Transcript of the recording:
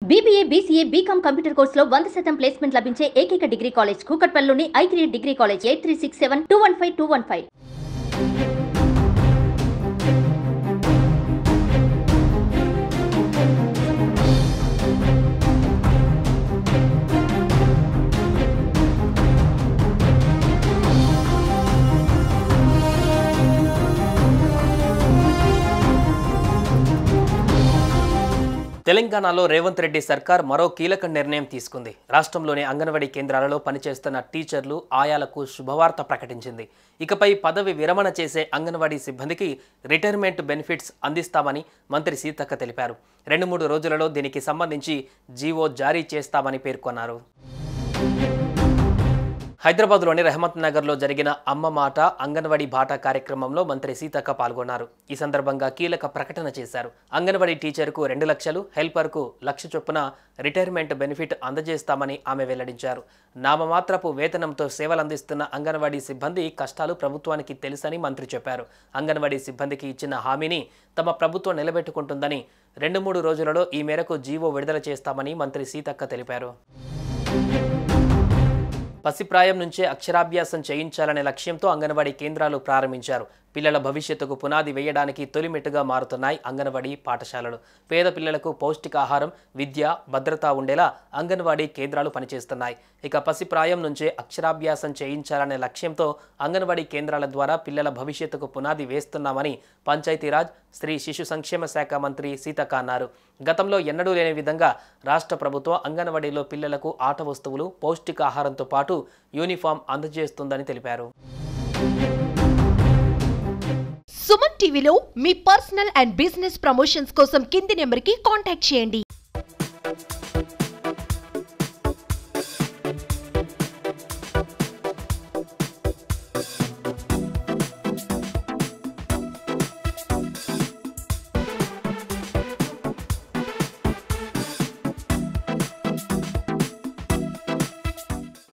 BBA, BCA, BCom computer కోర్సులో 100% placement లభించే ఏకైక డిగ్రీ కాలేజ్ కూకట్పల్లిలోని I3 డిగ్రీ కాలేజ్ 8367215215. తెలంగాణలో రేవంత్ రెడ్డి సర్కార్ మరో కీలక నిర్ణయం తీసుకుంది. రాష్ట్రంలోని అంగన్వాడీ కేంద్రాలలో పనిచేస్తున్న టీచర్లు, ఆయాలకు శుభవార్త ప్రకటించింది. ఇకపై పదవి విరమణ చేసే అంగన్వాడీ సిబ్బందికి రిటైర్మెంట్ బెనిఫిట్స్ అందిస్తామని మంత్రి సీతక్క తెలిపారు. 2-3 రోజులలో దీనికి సంబంధించి జీవో జారీ చేస్తామని పేర్కొన్నారు. హైదరాబాద్లోని రెహమత్ నగర్లో జరిగిన అమ్మ మాట అంగన్వాడీ బాట కార్యక్రమంలో మంత్రి సీతక్క పాల్గొన్నారు. ఈ సందర్భంగా కీలక ప్రకటన చేశారు. అంగన్వాడీ టీచర్కు 2 లక్షలు, హెల్పర్కు 1 లక్ష చొప్పున రిటైర్మెంట్ బెనిఫిట్ అందజేస్తామని ఆమె వెల్లడించారు. నామమాత్రపు వేతనంతో సేవలందిస్తున్న అంగన్వాడీ సిబ్బంది కష్టాలు ప్రభుత్వానికి తెలుసని మంత్రి చెప్పారు. అంగన్వాడీ సిబ్బందికి ఇచ్చిన హామీని తమ ప్రభుత్వం నిలబెట్టుకుంటుందని 2-3 రోజులలో ఈ మేరకు జీవో విడుదల చేస్తామని మంత్రి సీతక్క తెలిపారు. పసిప్రాయం నుంచే అక్షరాభ్యాసం చేయించాలనే లక్ష్యంతో అంగన్వాడీ కేంద్రాలు ప్రారంభించారు. పిల్లల భవిష్యత్తుకు పునాది వేయడానికి తొలిమెట్టుగా మారుతున్నాయి అంగన్వాడీ పాఠశాలలు. పేద పిల్లలకు పౌష్టికాహారం, విద్య, భద్రత ఉండేలా అంగన్వాడీ కేంద్రాలు పనిచేస్తున్నాయి. ఇక పసిప్రాయం నుంచే అక్షరాభ్యాసం చేయించాలనే లక్ష్యంతో అంగన్వాడీ కేంద్రాల ద్వారా పిల్లల భవిష్యత్తుకు పునాది వేస్తున్నామని పంచాయతీరాజ్, స్త్రీ శిశు సంక్షేమ శాఖ మంత్రి సీతక్క అన్నారు. గతంలో ఎన్నడూ లేని విధంగా రాష్ట్ర ప్రభుత్వం అంగన్వాడీలో పిల్లలకు ఆట వస్తువులు, పౌష్టికాహారంతో పాటు యూనిఫామ్ అందజేస్తుందని తెలిపారు. సుమన్ టీవీలో మీ పర్సనల్ అండ్ బిజినెస్ ప్రమోషన్స్ కోసం కింది నెంబర్కి కాంటాక్ట్ చేయండి.